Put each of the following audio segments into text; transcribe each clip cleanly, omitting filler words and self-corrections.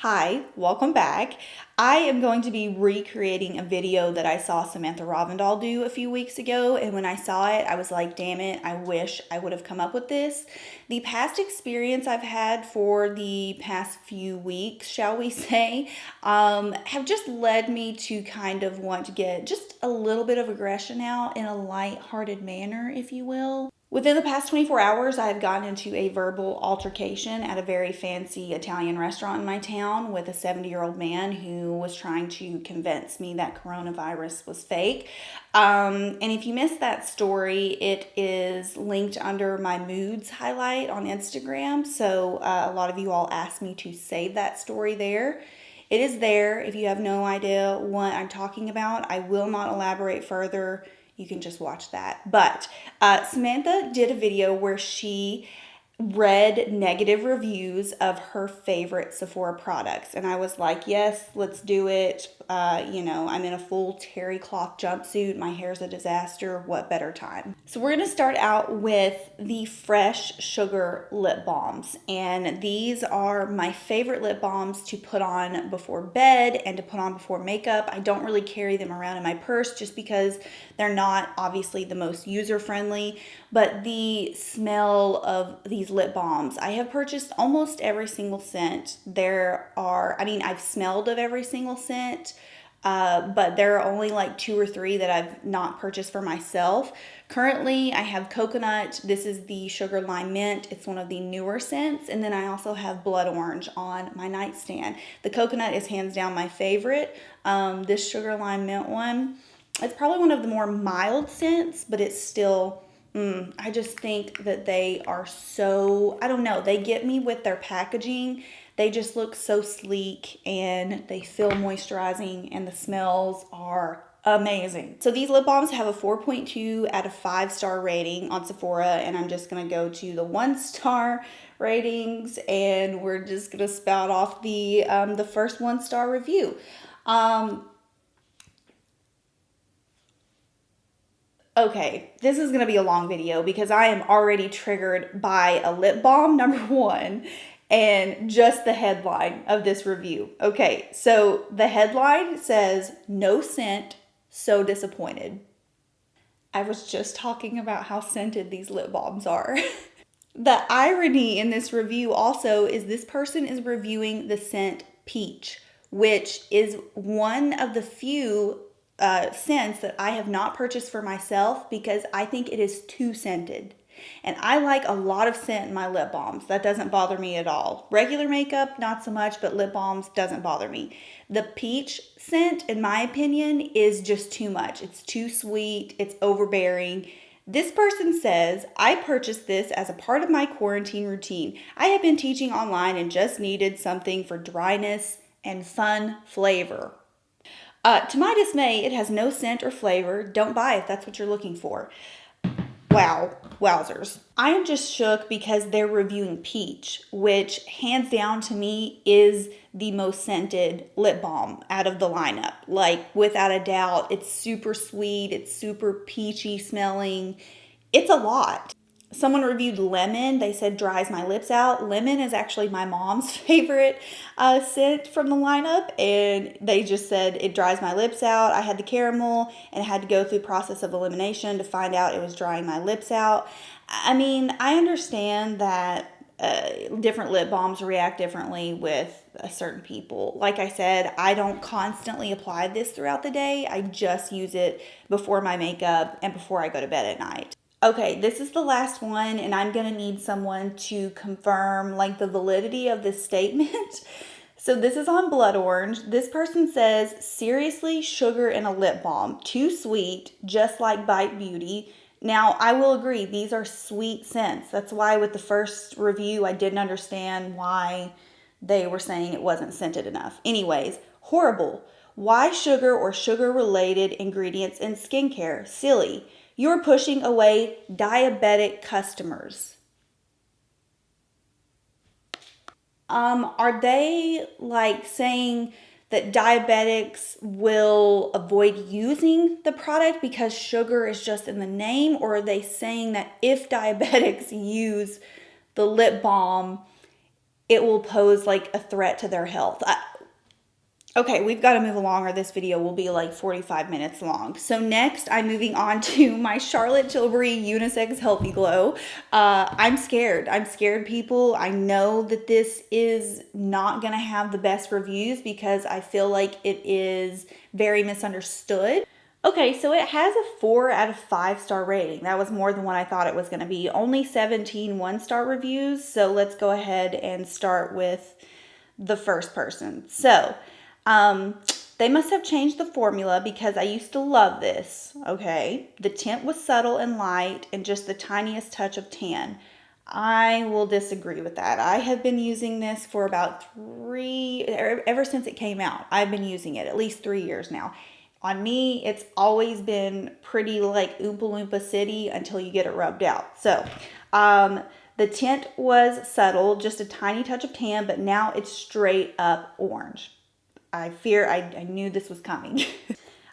Hi, welcome back. I am going to be recreating a video that I saw Samantha do a few weeks ago, and when I saw it, I was like, damn it, I wish I would have come up with this. The past experience I've had for the past few weeks, shall we say, have just led me to kind of want to get just a little bit of aggression out in a light-hearted manner, if you will. Within the past 24 hours, I have gotten into a verbal altercation at a very fancy Italian restaurant in my town with a 70-year-old man who was trying to convince me that coronavirus was fake. And if you missed that story, it is linked under my moods highlight on Instagram. So a lot of you all asked me to save that story there. It is there. If you have no idea what I'm talking about, I will not elaborate further. You can just watch that. But Samantha did a video where she read negative reviews of her favorite Sephora products. And I was like, yes, let's do it. I'm in a full terry cloth jumpsuit. My hair's a disaster. What better time? So we're going to start out with the Fresh Sugar lip balms. And these are my favorite lip balms to put on before bed and to put on before makeup. I don't really carry them around in my purse just because they're not obviously the most user-friendly, but the smell of these lip balms, I have purchased almost every single scent. I've smelled of every single scent, but there are only like 2 or 3 that I've not purchased for myself. Currently, I have coconut. This is the Sugar Lime Mint. It's one of the newer scents. And then I also have Blood Orange on my nightstand. The coconut is hands down my favorite. This Sugar Lime Mint one, it's probably one of the more mild scents, but it's still... I just think that they are so, I don't know, they get me with their packaging. They just look so sleek and they feel moisturizing and the smells are amazing. So these lip balms have a 4.2 out of 5-star rating on Sephora, and I'm just going to go to the 1-star ratings and we're just going to spout off the first 1-star review. Okay, this is going to be a long video because I am already triggered by a lip balm, number 1, and just the headline of this review. Okay, so the headline says, "No scent, so disappointed." I was just talking about how scented these lip balms are. The irony in this review also is this person is reviewing the scent Peach, which is one of the few scents that I have not purchased for myself because I think it is too scented. And I like a lot of scent in my lip balms. That doesn't bother me at all. Regular makeup, not so much, but lip balms doesn't bother me. The peach scent, in my opinion, is just too much. It's too sweet. It's overbearing. This person says, "I purchased this as a part of my quarantine routine. I have been teaching online and just needed something for dryness and fun flavor." To my dismay, it has no scent or flavor. Don't buy if that's what you're looking for. Wow, wowzers. I am just shook because they're reviewing Peach, which hands down to me is the most scented lip balm out of the lineup. Like, without a doubt, it's super sweet, it's super peachy smelling. It's a lot. Someone reviewed lemon. They said dries my lips out. Lemon is actually my mom's favorite scent from the lineup, and they just said it dries my lips out. I had the caramel and had to go through the process of elimination to find out it was drying my lips out. I mean, I understand that different lip balms react differently with certain people. Like I said, I don't constantly apply this throughout the day. I just use it before my makeup and before I go to bed at night. Okay, this is the last one, and I'm going to need someone to confirm like the validity of this statement. So this is on Blood Orange. This person says, "Seriously, sugar in a lip balm. Too sweet, just like Bite Beauty." Now, I will agree, these are sweet scents. That's why with the first review, I didn't understand why they were saying it wasn't scented enough. Anyways, horrible. Why sugar or sugar-related ingredients in skincare? Silly. You're pushing away diabetic customers. Are they like saying that diabetics will avoid using the product because sugar is just in the name? Or are they saying that if diabetics use the lip balm, it will pose like a threat to their health. Okay, we've got to move along or this video will be like 45 minutes long. So next, I'm moving on to my Charlotte Tilbury Unisex Healthy Glow. I'm scared. I'm scared, people. I know that this is not going to have the best reviews because I feel like it is very misunderstood. Okay, so it has a 4 out of 5 star rating. That was more than what I thought it was going to be. Only 17 1-star reviews. So let's go ahead and start with the first person. So, they must have changed the formula because I used to love this, okay? The tint was subtle and light and just the tiniest touch of tan. I will disagree with that. I have been using this for about ever since it came out. I've been using it at least 3 years now. On me, it's always been pretty like Oompa Loompa City until you get it rubbed out. So, the tint was subtle, just a tiny touch of tan, but now it's straight up orange. I knew this was coming.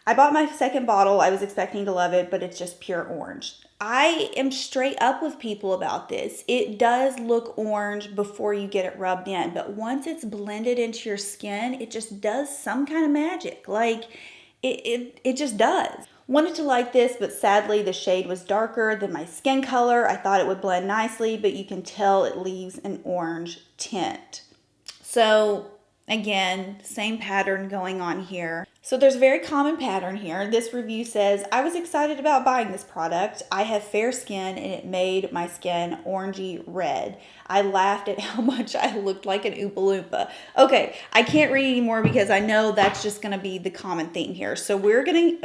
I bought my second bottle. I was expecting to love it, but it's just pure orange. I am straight up with people about this. It does look orange before you get it rubbed in, but once it's blended into your skin, it just does some kind of magic. Like, it just does. Wanted to like this, but sadly the shade was darker than my skin color. I thought it would blend nicely, but you can tell it leaves an orange tint. So again, same pattern going on here. So there's a very common pattern here. This review says, I was excited about buying this product. I have fair skin and it made my skin orangey red. I laughed at how much I looked like an Oompa Loompa. Okay, I can't read anymore because I know that's just gonna be the common theme here. So we're gonna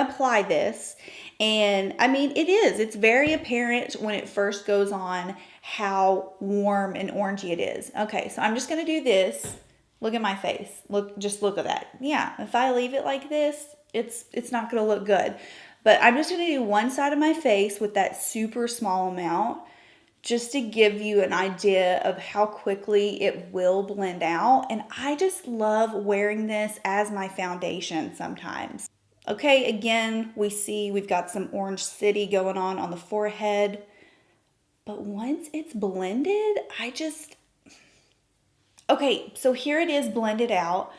apply this. And I mean, it's very apparent when it first goes on how warm and orangey it is. Okay, so I'm just gonna do this. Look at my face. Just look at that. Yeah, if I leave it like this, it's not going to look good. But I'm just going to do one side of my face with that super small amount just to give you an idea of how quickly it will blend out. And I just love wearing this as my foundation sometimes. Okay, again, we've got some Orange City going on the forehead. But once it's blended, okay, so here it is blended out.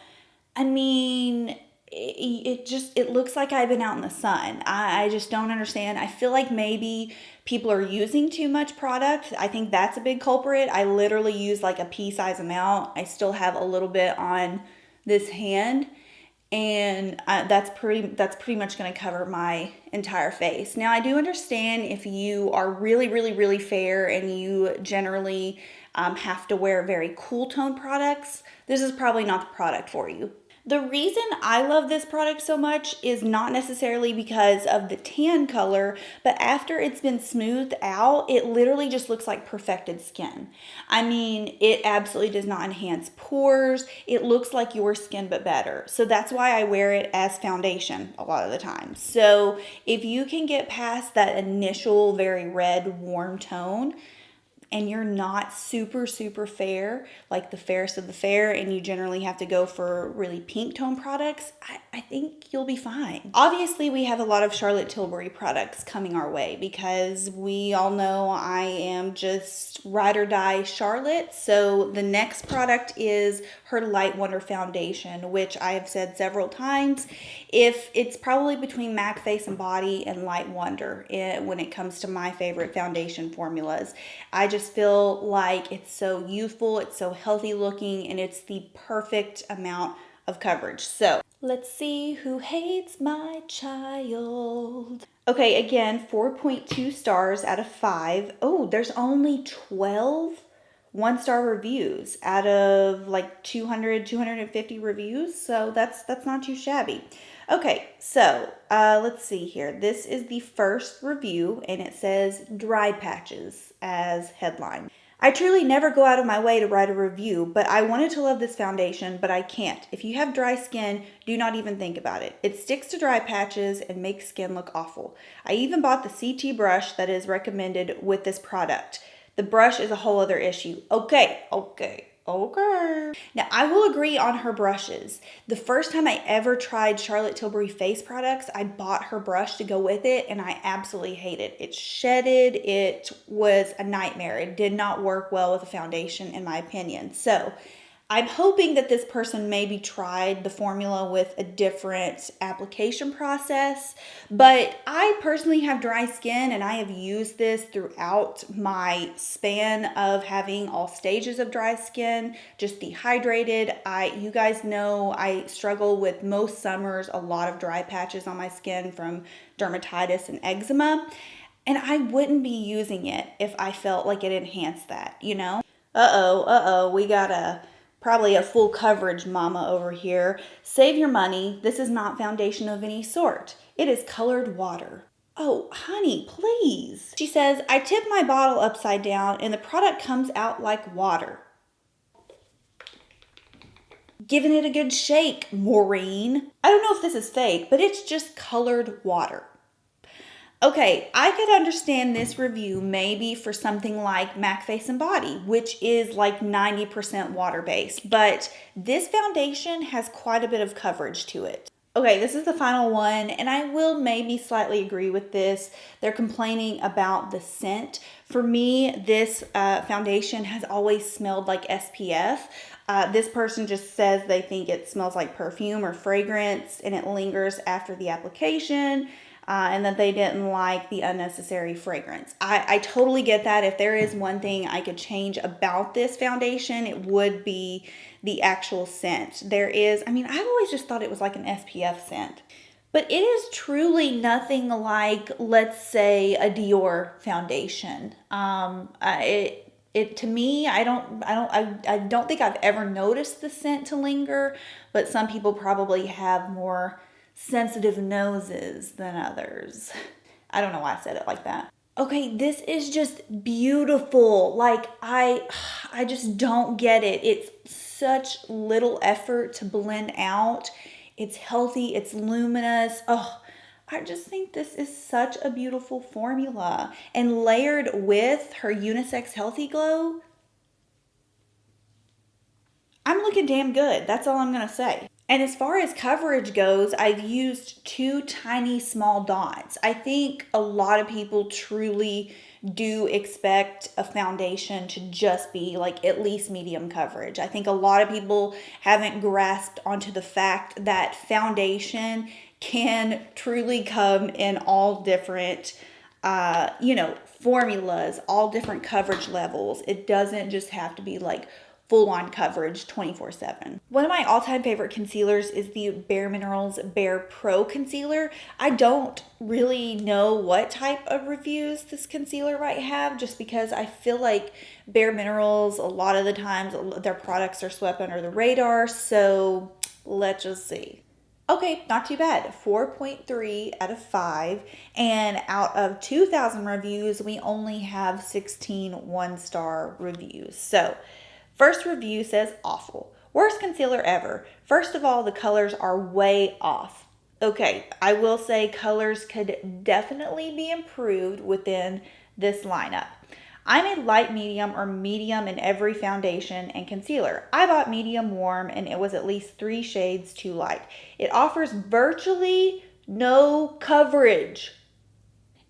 I mean, it looks like I've been out in the sun. I just don't understand. I feel like maybe people are using too much product. I think that's a big culprit. I literally use like a pea-size amount. I still have a little bit on this hand. And that's pretty much going to cover my entire face. Now, I do understand if you are really, really, really fair and you generally have to wear very cool tone products, this is probably not the product for you. The reason I love this product so much is not necessarily because of the tan color, but after it's been smoothed out, it literally just looks like perfected skin. I mean, it absolutely does not enhance pores. It looks like your skin, but better. So that's why I wear it as foundation a lot of the time. So if you can get past that initial very red, warm tone, and you're not super, super fair, like the fairest of the fair, and you generally have to go for really pink tone products, I think you'll be fine. Obviously, we have a lot of Charlotte Tilbury products coming our way because we all know I am just ride or die Charlotte. So the next product is her Light Wonder Foundation, which I have said several times. If it's probably between MAC Face and Body and Light Wonder when it comes to my favorite foundation formulas. I just feel like it's so youthful, it's so healthy looking, and it's the perfect amount of coverage. So let's see who hates my child. Okay, again, 4.2 stars out of 5. Oh, there's only 12 1-star reviews out of like 250 reviews. So that's not too shabby. Okay, so let's see here. This is the first review and it says dry patches as headline. I truly never go out of my way to write a review, but I wanted to love this foundation, but I can't. If you have dry skin, do not even think about it. It sticks to dry patches and makes skin look awful. I even bought the CT brush that is recommended with this product. The brush is a whole other issue. Okay. Okay. Now, I will agree on her brushes. The first time I ever tried Charlotte Tilbury face products, I bought her brush to go with it, and I absolutely hate it. It shedded. It was a nightmare. It did not work well with a foundation, in my opinion. So, I'm hoping that this person maybe tried the formula with a different application process, but I personally have dry skin and I have used this throughout my span of having all stages of dry skin, just dehydrated. You guys know I struggle with most summers, a lot of dry patches on my skin from dermatitis and eczema, and I wouldn't be using it if I felt like it enhanced that, you know? We got probably a full coverage mama over here. Save your money. This is not foundation of any sort. It is colored water. Oh, honey, please. She says, I tip my bottle upside down and the product comes out like water. Giving it a good shake, Maureen. I don't know if this is fake, but it's just colored water. Okay, I could understand this review maybe for something like MAC Face and Body, which is like 90% water-based, but this foundation has quite a bit of coverage to it. Okay, this is the final one, and I will maybe slightly agree with this. They're complaining about the scent. For me, this foundation has always smelled like SPF. This person just says they think it smells like perfume or fragrance, and it lingers after the application. And that they didn't like the unnecessary fragrance. I totally get that. If there is one thing I could change about this foundation, it would be the actual scent. I've always just thought it was like an SPF scent. But it is truly nothing like, let's say, a Dior foundation. To me, I don't think I've ever noticed the scent to linger, but some people probably have more sensitive noses than others. I don't know why I said it like that. Okay, this is just beautiful. Like, I just don't get it. It's such little effort to blend out. It's healthy, it's luminous. Oh, I just think this is such a beautiful formula. And layered with her Unisex Healthy Glow, I'm looking damn good. That's all I'm gonna say. And as far as coverage goes, I've used 2 tiny small dots. I think a lot of people truly do expect a foundation to just be like at least medium coverage. I think a lot of people haven't grasped onto the fact that foundation can truly come in all different formulas, all different coverage levels. It doesn't just have to be like full-on coverage 24/7. One of my all-time favorite concealers is the bareMinerals Bare Pro Concealer. I don't really know what type of reviews this concealer might have, just because I feel like bareMinerals, a lot of the times, their products are swept under the radar, so let's just see. Okay, not too bad. 4.3 out of 5. And out of 2,000 reviews, we only have 16 one-star reviews. So, first review says awful. Worst concealer ever. First of all, the colors are way off. Okay, I will say colors could definitely be improved within this lineup. I'm a light medium or medium in every foundation and concealer. I bought medium warm and it was at least 3 shades too light. It offers virtually no coverage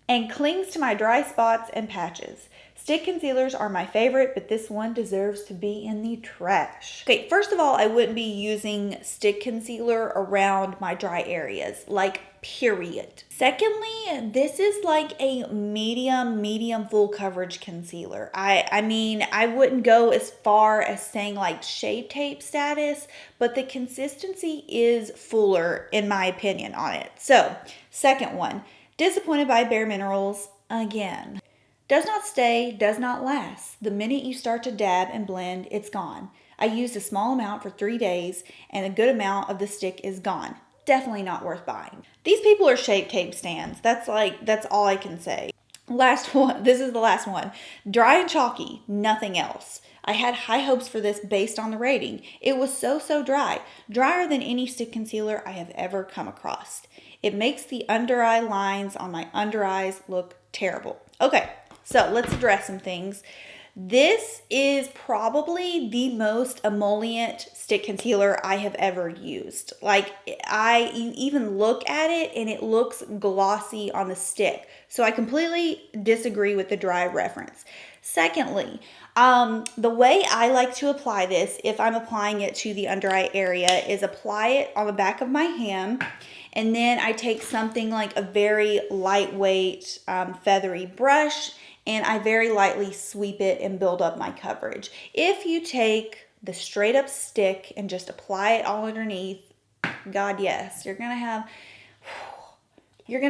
and clings to my dry spots and patches. Stick concealers are my favorite, but this one deserves to be in the trash. Okay, first of all, I wouldn't be using stick concealer around my dry areas, like period. Secondly, this is like a medium full coverage concealer. I wouldn't go as far as saying like shade tape status, but the consistency is fuller in my opinion on it. So, second one, disappointed by bareMinerals again. Does not stay, does not last. The minute you start to dab and blend, it's gone. I used a small amount for 3 days and a good amount of the stick is gone. Definitely not worth buying. These people are shape tape stands. That's all I can say. Last one, this is the last one. Dry and chalky, nothing else. I had high hopes for this based on the rating. It was so dry. Drier than any stick concealer I have ever come across. It makes the under eye lines on my under eyes look terrible. Okay. So let's address some things. This is probably the most emollient stick concealer I have ever used. Like, you even look at it and it looks glossy on the stick. So I completely disagree with the dry reference. Secondly, the way I like to apply this, if I'm applying it to the under eye area, is apply it on the back of my hand. And then I take something like a very lightweight, feathery brush, and I very lightly sweep it and build up my coverage. If you take the straight up stick and just apply it all underneath, God, yes, you're gonna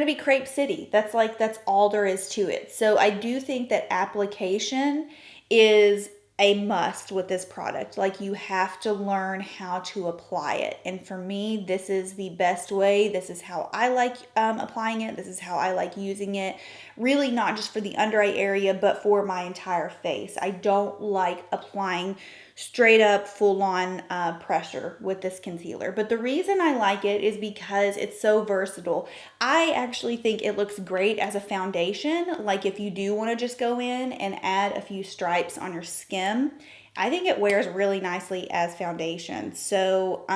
be Crepe City. That's all there is to it. So I do think that application is a must with this product. Like, you have to learn how to apply it. And for me, this is the best way. This is how I like applying it. This is how I like using it. Really not just for the under eye area, but for my entire face. I don't like applying straight up full on pressure with this concealer. But the reason I like it is because it's so versatile. I actually think it looks great as a foundation. Like, if you do want to just go in and add a few stripes on your skin, I think it wears really nicely as foundation. So,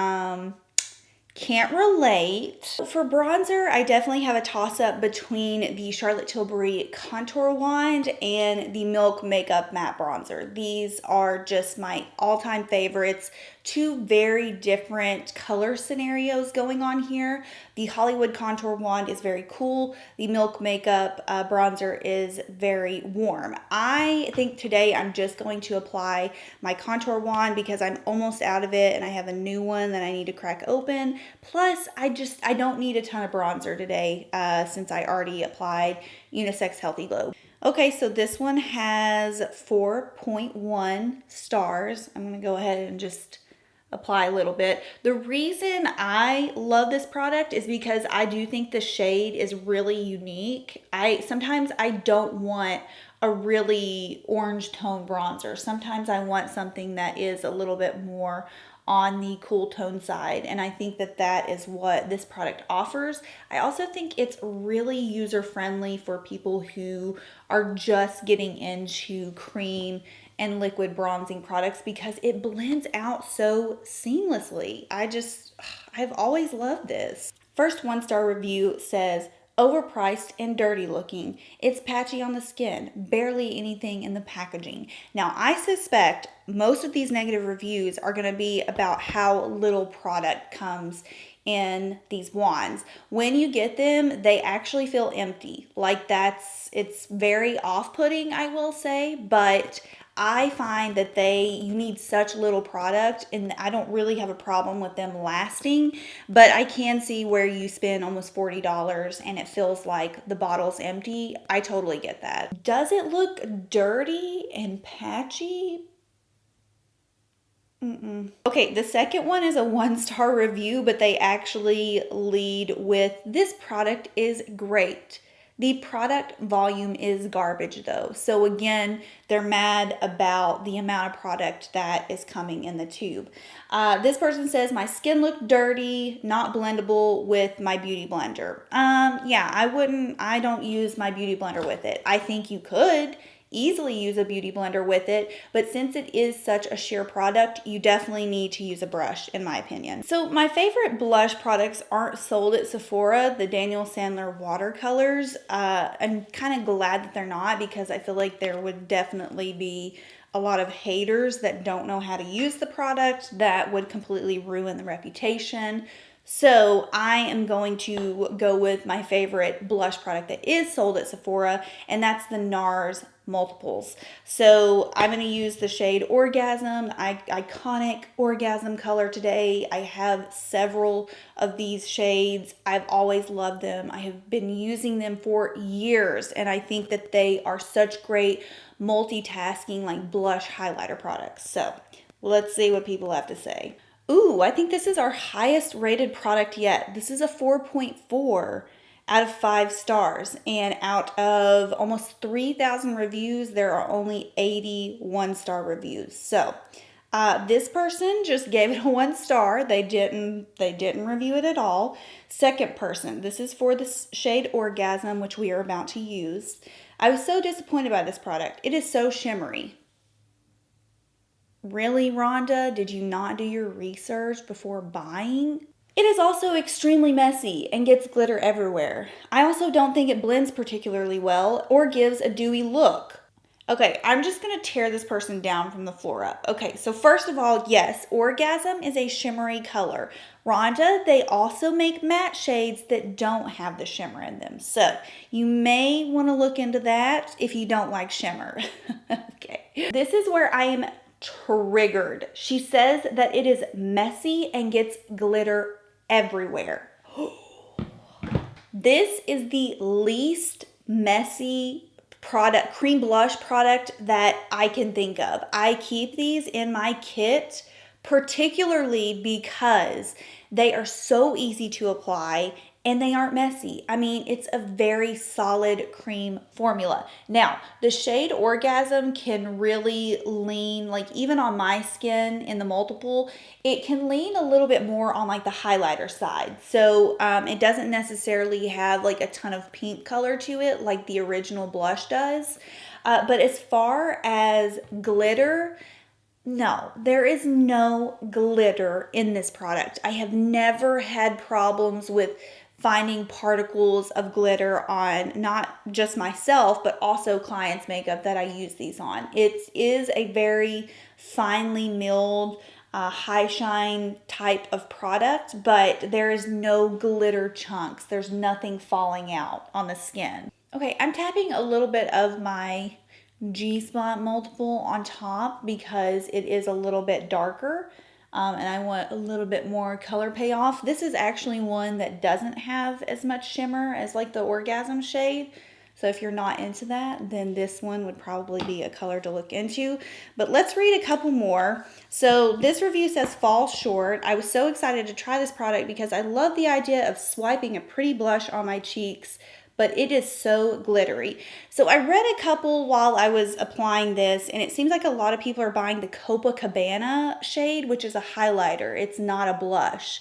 can't relate. For bronzer, I definitely have a toss-up between the Charlotte Tilbury Contour Wand and the Milk Makeup Matte Bronzer. These are just my all-time favorites. Two very different color scenarios going on here. The Hollywood Contour Wand is very cool. The Milk Makeup Bronzer is very warm. I think today I'm just going to apply my contour wand because I'm almost out of it and I have a new one that I need to crack open. Plus, I don't need a ton of bronzer today since I already applied Unisex Healthy Glow. Okay, so this one has 4.1 stars. I'm going to go ahead and just apply a little bit. The reason I love this product is because I do think the shade is really unique. Sometimes I don't want a really orange tone bronzer. Sometimes I want something that is a little bit more on the cool tone side, and I think that that is what this product offers. I also think it's really user friendly for people who are just getting into cream and liquid bronzing products because it blends out so seamlessly. I've always loved this. First 1-star review says, overpriced and dirty looking. It's patchy on the skin, barely anything in the packaging. Now, I suspect most of these negative reviews are going to be about how little product comes in these wands. When you get them, they actually feel empty. Like, it's very off-putting, I will say, but I find that you need such little product, and I don't really have a problem with them lasting, but I can see where you spend almost $40 and it feels like the bottle's empty. I totally get that. Does it look dirty and patchy? Okay, the second one is a 1-star review, but they actually lead with, this product is great. The product volume is garbage though. So again, they're mad about the amount of product that is coming in the tube. This person says, my skin looked dirty, not blendable with my beauty blender. Yeah, I don't use my beauty blender with it. I think you could easily use a beauty blender with it, but since it is such a sheer product, you definitely need to use a brush, in my opinion. So my favorite blush products aren't sold at Sephora, the Daniel Sandler watercolors. I'm kind of glad that they're not, because I feel like there would definitely be a lot of haters that don't know how to use the product that would completely ruin the reputation. So I am going to go with my favorite blush product that is sold at Sephora, and that's the NARS multiples. So I'm going to use the shade Orgasm, the iconic Orgasm color today. I have several of these shades. I've always loved them. I have been using them for years, and I think that they are such great multitasking, like blush highlighter products. So let's see what people have to say. Ooh, I think this is our highest rated product yet. This is a 4.4 out of 5 stars. And out of almost 3,000 reviews, there are only 80 1-star reviews. So this person just gave it a 1 star. They didn't review it at all. Second person, this is for the shade Orgasm, which we are about to use. I was so disappointed by this product. It is so shimmery. Really, Rhonda? Did you not do your research before buying? It is also extremely messy and gets glitter everywhere. I also don't think it blends particularly well or gives a dewy look. Okay, I'm just gonna tear this person down from the floor up. Okay, so first of all, yes, Orgasm is a shimmery color. Rhonda, they also make matte shades that don't have the shimmer in them. So you may wanna look into that if you don't like shimmer. Okay, this is where I am triggered. She says that it is messy and gets glitter everywhere. This is the least messy product, cream blush product that I can think of. I keep these in my kit particularly because they are so easy to apply and they aren't messy. I mean, it's a very solid cream formula. Now, the shade Orgasm can really lean, like even on my skin in the multiple, it can lean a little bit more on like the highlighter side. So it doesn't necessarily have like a ton of pink color to it like the original blush does. But as far as glitter, no, there is no glitter in this product. I have never had problems with finding particles of glitter on not just myself, but also clients' makeup that I use these on. It is a very finely milled, high shine type of product, but there is no glitter chunks. There's nothing falling out on the skin. Okay, I'm tapping a little bit of my G-Spot multiple on top because it is a little bit darker and I want a little bit more color payoff. This is actually one that doesn't have as much shimmer as like the Orgasm shade. So if you're not into that, then this one would probably be a color to look into. But let's read a couple more. So this review says fall short. I was so excited to try this product because I love the idea of swiping a pretty blush on my cheeks, but it is so glittery. So I read a couple while I was applying this, and it seems like a lot of people are buying the Copacabana shade, which is a highlighter. It's not a blush.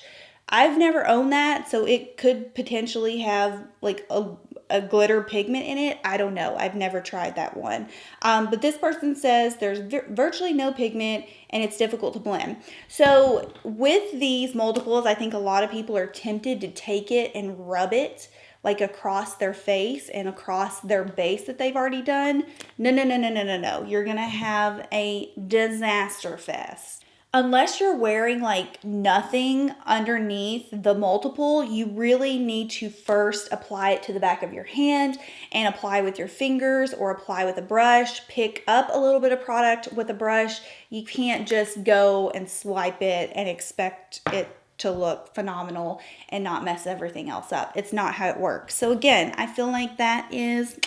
I've never owned that, so it could potentially have like a glitter pigment in it. I don't know. I've never tried that one. But this person says there's virtually no pigment and it's difficult to blend. So with these multiples, I think a lot of people are tempted to take it and rub it like across their face and across their base that they've already done. No, no, no, no, no, no, no. You're gonna have a disaster fest. Unless you're wearing like nothing underneath the multiple, you really need to first apply it to the back of your hand and apply with your fingers or apply with a brush. Pick up a little bit of product with a brush. You can't just go and swipe it and expect it to look phenomenal and not mess everything else up. It's not how it works. So again, I feel like that is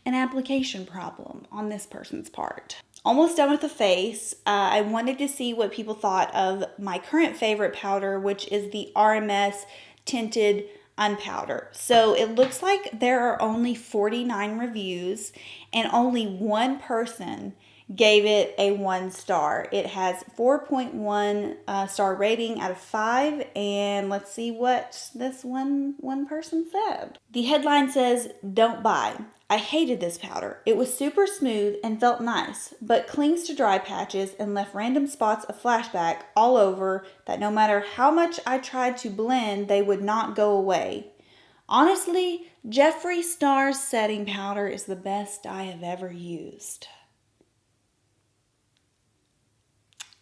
an application problem on this person's part. Almost done with the face. I wanted to see what people thought of my current favorite powder, which is the RMS Tinted Unpowder. So it looks like there are only 49 reviews and only one person gave it a 1 star. It has 4.1 star rating out of 5, and let's see what this one person said. The headline says, "Don't buy. I hated this powder. It was super smooth and felt nice, but clings to dry patches and left random spots of flashback all over that no matter how much I tried to blend, they would not go away. Honestly, Jeffree Star's setting powder is the best I have ever used."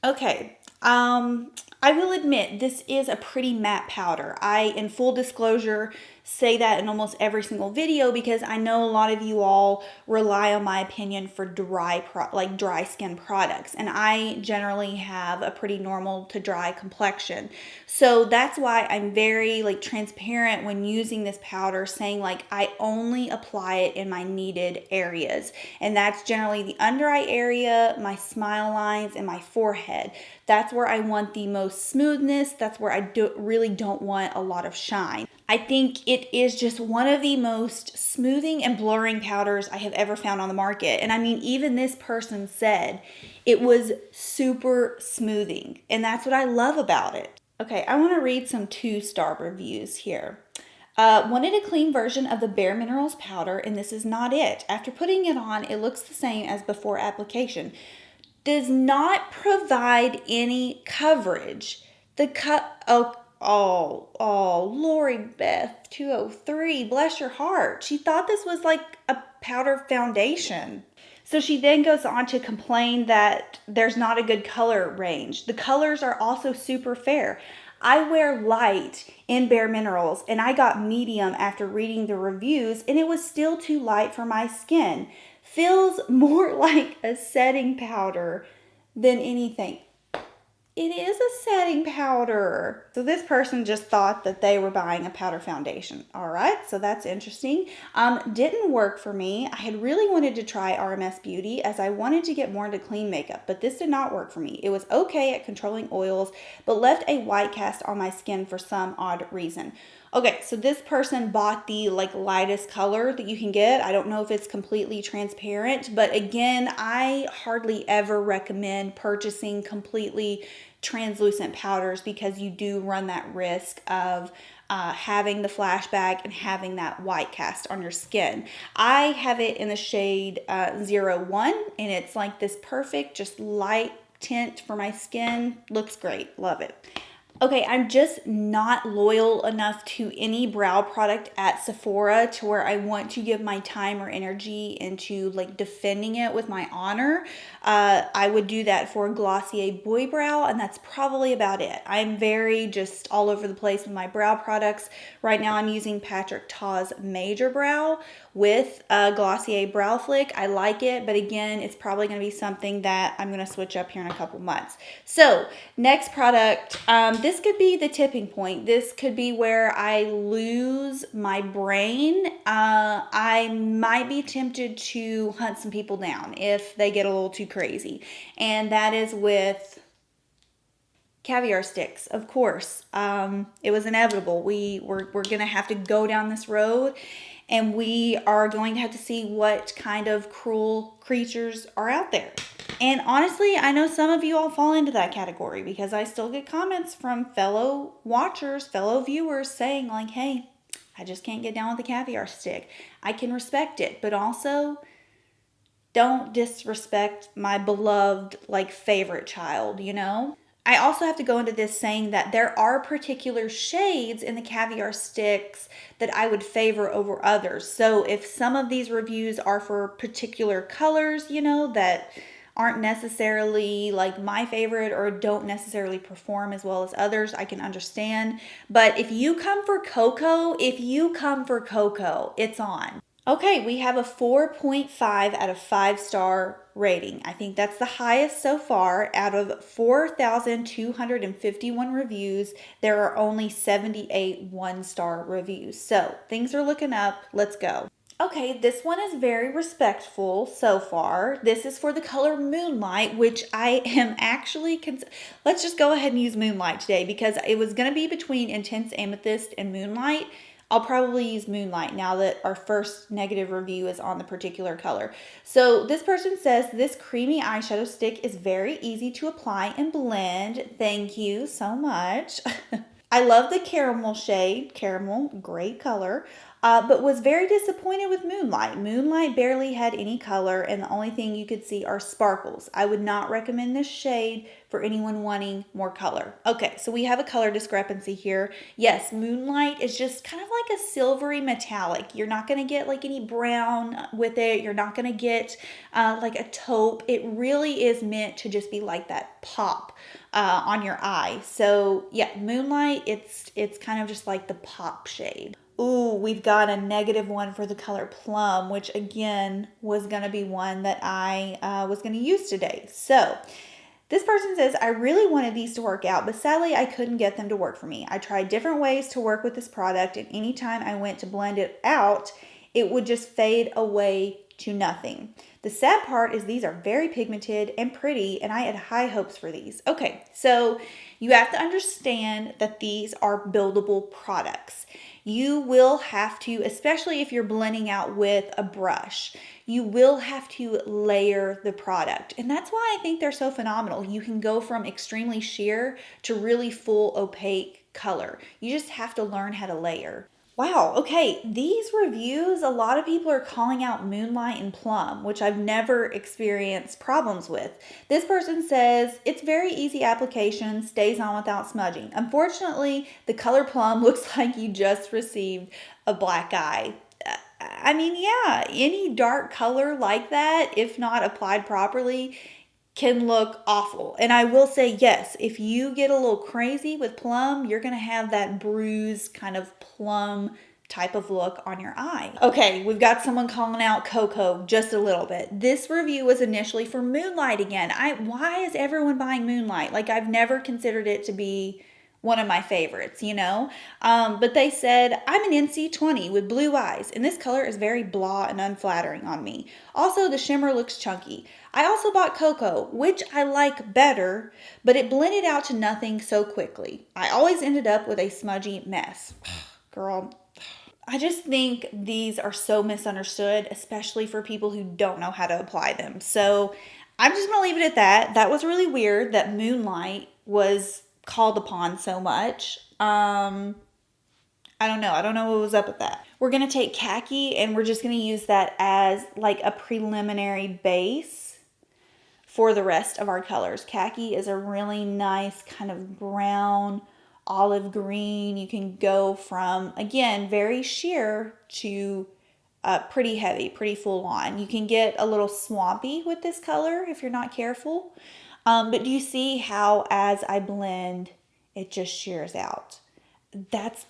Okay, I will admit this is a pretty matte powder. I, in full disclosure, say that in almost every single video because I know a lot of you all rely on my opinion for dry skin products, and I generally have a pretty normal to dry complexion. So that's why I'm very transparent when using this powder, saying I only apply it in my needed areas, and that's generally the under eye area, my smile lines, and my forehead. That's where I want the most smoothness. That's where I really don't want a lot of shine. I think it is just one of the most smoothing and blurring powders I have ever found on the market. And I mean, even this person said it was super smoothing, and that's what I love about it. Okay, I want to read some 2-star reviews here. Wanted a clean version of the bareMinerals powder, and this is not it. After putting it on, it looks the same as before application. does not provide any coverage. Oh, Lori Beth 203, bless your heart. She thought this was like a powder foundation. So she then goes on to complain that there's not a good color range. The colors are also super fair. I wear light in bareMinerals and I got medium after reading the reviews and it was still too light for my skin. Feels more like a setting powder than anything. It is a setting powder. So this person just thought that they were buying a powder foundation. All right, so that's interesting. Didn't work for me. I had really wanted to try RMS Beauty as I wanted to get more into clean makeup, but this did not work for me. It was okay at controlling oils, but left a white cast on my skin for some odd reason. Okay, so this person bought the like lightest color that you can get. I don't know if it's completely transparent, but again, I hardly ever recommend purchasing completely translucent powders because you do run that risk of having the flashback and having that white cast on your skin. I have it in the shade 01 and it's like this perfect, just light tint for my skin. Looks great. Love it. Okay, I'm just not loyal enough to any brow product at Sephora to where I want to give my time or energy into like defending it with my honor. I would do that for Glossier Boy Brow, and that's probably about it. I'm very just all over the place with my brow products. Right now I'm using Patrick Ta's Major Brow with Glossier Brow Flick. I like it, but again, it's probably going to be something that I'm going to switch up here in a couple months. So next product, this could be the tipping point. This could be where I lose my brain. I might be tempted to hunt some people down if they get a little too crazy. And that is with Caviar sticks, of course. It was inevitable. We're going to have to go down this road and we are going to have to see what kind of cruel creatures are out there. And honestly, I know some of you all fall into that category because I still get comments from fellow watchers, fellow viewers saying like, hey, I just can't get down with the caviar stick. I can respect it, but also don't disrespect my beloved, like, favorite child, you know? I also have to go into this saying that there are particular shades in the caviar sticks that I would favor over others. So if some of these reviews are for particular colors, you know, that aren't necessarily like my favorite or don't necessarily perform as well as others, I can understand. But if you come for cocoa, it's on. Okay, we have a 4.5 out of 5-star rating. I think that's the highest so far. Out of 4,251 reviews, there are only 78 one-star reviews. So things are looking up. Let's go. Okay, this one is very respectful so far. This is for the color Moonlight, which I am actually, let's just go ahead and use Moonlight today because it was going to be between Intense Amethyst and Moonlight. I'll probably use Moonlight now that our first negative review is on the particular color. So this person says, this creamy eyeshadow stick is very easy to apply and blend. Thank you so much. I love the caramel shade. Caramel, great color. But was very disappointed with Moonlight. Moonlight barely had any color and the only thing you could see are sparkles. I would not recommend this shade for anyone wanting more color. Okay, so we have a color discrepancy here. Yes, Moonlight is just kind of like a silvery metallic. You're not going to get like any brown with it. You're not going to get like a taupe. It really is meant to just be like that pop on your eye. So yeah, Moonlight, it's kind of just like the pop shade. Ooh, we've got a -1 for the color Plum, which again was going to be one that I was going to use today. So this person says, I really wanted these to work out, but sadly I couldn't get them to work for me. I tried different ways to work with this product, and anytime I went to blend it out, it would just fade away to nothing. The sad part is these are very pigmented and pretty, and I had high hopes for these. Okay, so you have to understand that these are buildable products. You will have to, especially if you're blending out with a brush, you will have to layer the product. And that's why I think they're so phenomenal. You can go from extremely sheer to really full opaque color. You just have to learn how to layer. Wow, okay, these reviews, a lot of people are calling out Moonlight and Plum, which I've never experienced problems with. This person says, it's very easy application, stays on without smudging. Unfortunately, the color Plum looks like you just received a black eye. I mean, yeah, any dark color like that, if not applied properly, can look awful. And I will say, yes, if you get a little crazy with Plum, you're going to have that bruised kind of plum type of look on your eye. Okay, we've got someone calling out Cocoa just a little bit. This review was initially for Moonlight again. Why is everyone buying Moonlight? Like, I've never considered it to be one of my favorites, you know? But they said, I'm an NC20 with blue eyes, and this color is very blah and unflattering on me. Also, the shimmer looks chunky. I also bought Cocoa, which I like better, but it blended out to nothing so quickly. I always ended up with a smudgy mess. Girl, I just think these are so misunderstood, especially for people who don't know how to apply them. So I'm just going to leave it at that. That was really weird that Moonlight was called upon so much. I don't know. I don't know what was up with that. We're going to take Khaki and we're just going to use that as like a preliminary base for the rest of our colors. Khaki is a really nice kind of brown, olive green. You can go from, again, very sheer to pretty heavy, pretty full on. You can get a little swampy with this color if you're not careful. But do you see how as I blend, it just shears out? That's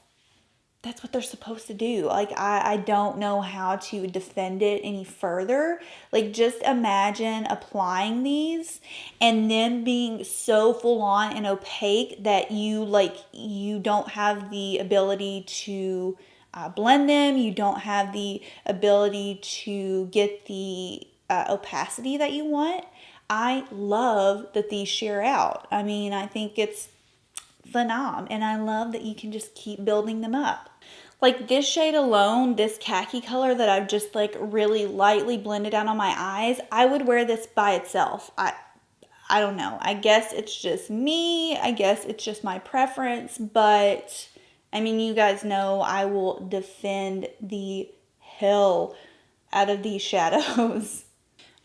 what they're supposed to do. Like, I don't know how to defend it any further. Like, just imagine applying these and then being so full on and opaque that you don't have the ability to blend them. You don't have the ability to get the opacity that you want. I love that these shear out. I mean, I think it's phenom, and I love that you can just keep building them up. Like this shade alone, this khaki color that I've just like really lightly blended out on my eyes, I would wear this by itself. I don't know. I guess it's just me. I guess it's just my preference, but I mean, you guys know I will defend the hell out of these shadows.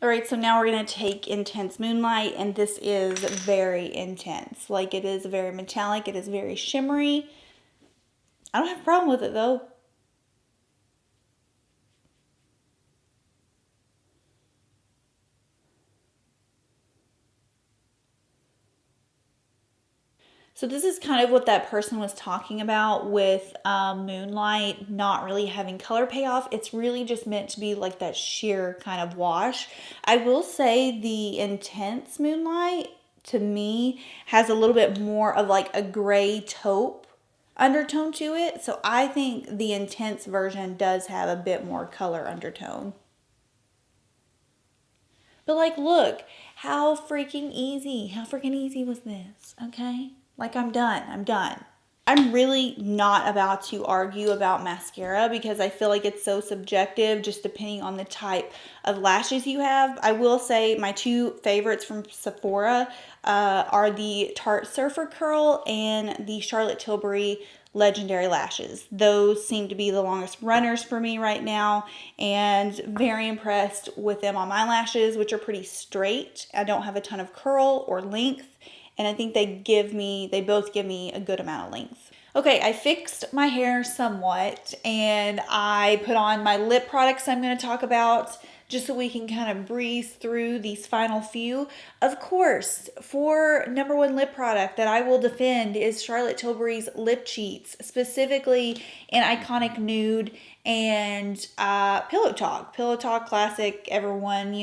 All right, so now we're going to take Intense Moonlight, and this is very intense. Like, it is very metallic. It is very shimmery. I don't have a problem with it, though. So this is kind of what that person was talking about with Moonlight not really having color payoff. It's really just meant to be like that sheer kind of wash. I will say the Intense Moonlight, to me, has a little bit more of like a gray taupe undertone to it. So I think the Intense version does have a bit more color undertone. But like, look, how freaking easy. How freaking easy was this? Okay? Like, I'm done. I'm done. I'm really not about to argue about mascara because I feel like it's so subjective just depending on the type of lashes you have. I will say my two favorites from Sephora are the Tarte Surfer Curl and the Charlotte Tilbury Legendary Lashes. Those seem to be the longest runners for me right now, and very impressed with them on my lashes, which are pretty straight. I don't have a ton of curl or length. And I think they both give me a good amount of length. Okay, I fixed my hair somewhat and I put on my lip products I'm going to talk about just so we can kind of breeze through these final few. Of course, for number one lip product that I will defend is Charlotte Tilbury's Lip Cheats, specifically in Iconic Nude and Pillow Talk. Pillow Talk Classic, everyone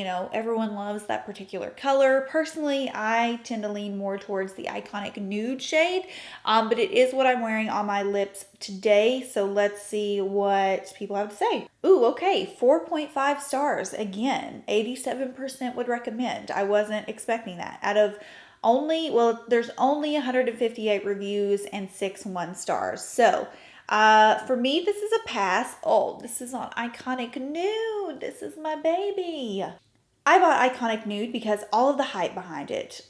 loves that particular color. Personally, I tend to lean more towards the Iconic Nude shade, but it is what I'm wearing on my lips today, so let's see what people have to say. Ooh, okay, 4.5 stars. Again, 87% would recommend. I wasn't expecting that. Out of there's only 158 reviews and 6 1-stars. So, for me, this is a pass. Oh, this is on Iconic Nude. This is my baby. I bought Iconic Nude because all of the hype behind it.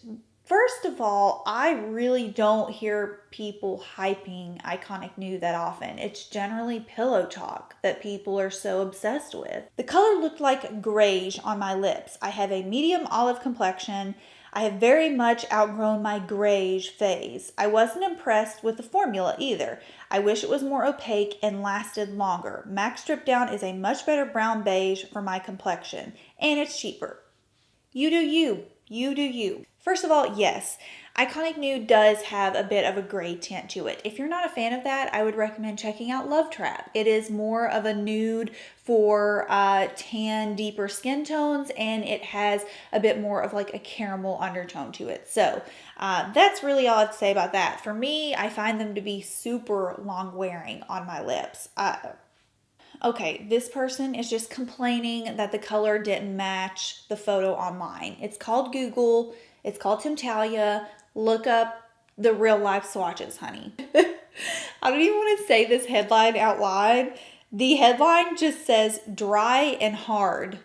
first of all, I really don't hear people hyping Iconic Nude that often. It's generally pillow talk that people are so obsessed with. The color looked like grayish on my lips. I have a medium olive complexion. I have very much outgrown my grayish phase. I wasn't impressed with the formula either. I wish it was more opaque and lasted longer. MAC Strip Down is a much better brown beige for my complexion, and it's cheaper. You do you. You do you. First of all, yes, Iconic Nude does have a bit of a gray tint to it. If you're not a fan of that, I would recommend checking out Love Trap. It is more of a nude for tan, deeper skin tones, and it has a bit more of like a caramel undertone to it. So that's really all I have to say about that. For me, I find them to be super long wearing on my lips. Okay, this person is just complaining that the color didn't match the photo online. It's called Google. It's called Temptalia. Look up the real life swatches, honey. I don't even want to say this headline out loud. The headline just says dry and hard.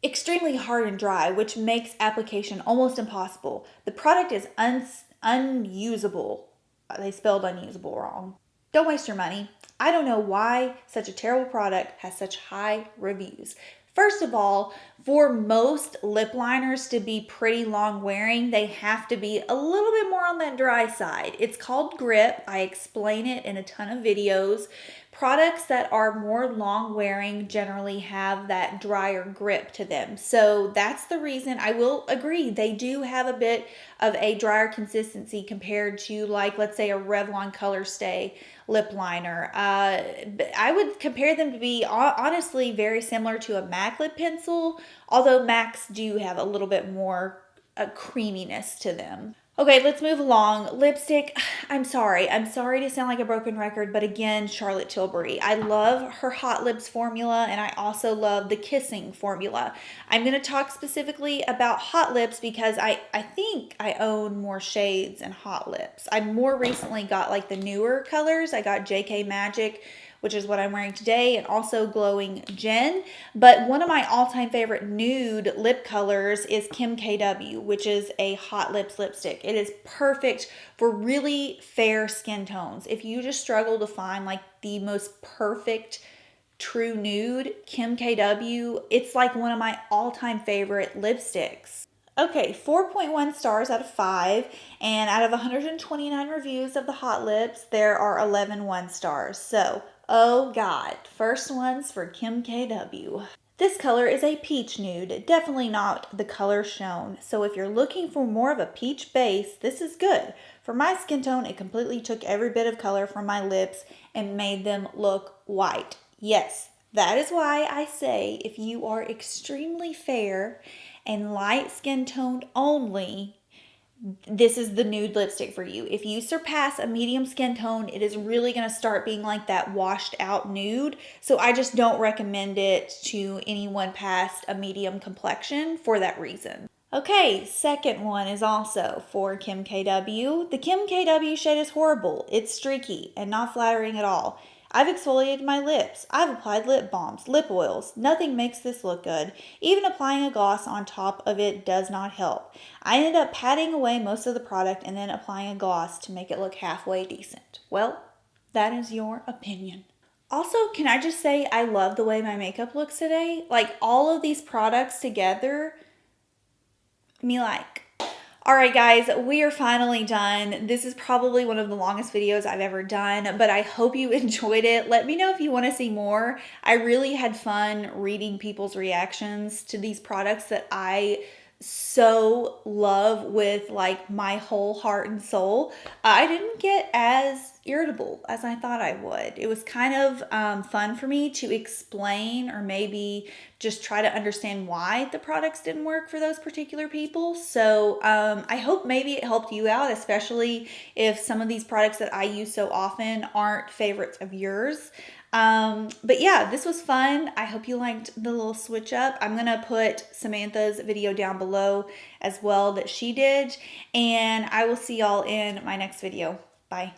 Extremely hard and dry, which makes application almost impossible. The product is unusable. They spelled unusable wrong. Don't waste your money. I don't know why such a terrible product has such high reviews. First of all, for most lip liners to be pretty long wearing, they have to be a little bit more on that dry side. It's called grip. I explain it in a ton of videos. Products that are more long wearing generally have that drier grip to them. So that's the reason. I will agree, they do have a bit of a drier consistency compared to, like, let's say a Revlon Color Stay lip liner. I would compare them to be honestly very similar to a MAC lip pencil, although MACs do have a little bit more creaminess to them. Okay, let's move along. Lipstick, I'm sorry to sound like a broken record, but again, Charlotte Tilbury. I love her Hot Lips formula, and I also love the Kissing formula. I'm going to talk specifically about Hot Lips because I think I own more shades in Hot Lips. I more recently got like the newer colors. I got JK Magic, which is what I'm wearing today, and also Glowing Gen. But one of my all-time favorite nude lip colors is Kim KW, which is a Hot Lips lipstick. It is perfect for really fair skin tones. If you just struggle to find like the most perfect true nude, Kim KW, it's like one of my all-time favorite lipsticks. Okay, 4.1 stars out of 5, and out of 129 reviews of the Hot Lips, there are 11 1 stars. So, oh God, first one's for Kim KW. This color is a peach nude, definitely not the color shown. So if you're looking for more of a peach base, this is good. For my skin tone, it completely took every bit of color from my lips and made them look white. Yes, that is why I say if you are extremely fair and light skin toned only, this is the nude lipstick for you. If you surpass a medium skin tone, it is really going to start being like that washed out nude. So I just don't recommend it to anyone past a medium complexion for that reason. Okay, second one is also for Kim KW. The Kim KW shade is horrible. It's streaky and not flattering at all. I've exfoliated my lips. I've applied lip balms, lip oils. Nothing makes this look good. Even applying a gloss on top of it does not help. I ended up patting away most of the product and then applying a gloss to make it look halfway decent. Well, that is your opinion. Also, can I just say I love the way my makeup looks today? Like all of these products together, me like. Alright guys, we are finally done. This is probably one of the longest videos I've ever done, but I hope you enjoyed it. Let me know if you want to see more. I really had fun reading people's reactions to these products that I so love with like my whole heart and soul. I didn't get as irritable as I thought I would. It was kind of fun for me to explain or maybe just try to understand why the products didn't work for those particular people. So I hope maybe it helped you out, especially if some of these products that I use so often aren't favorites of yours. But yeah, this was fun. I hope you liked the little switch up. I'm gonna put Samantha's video down below as well that she did, and I will see y'all in my next video. Bye.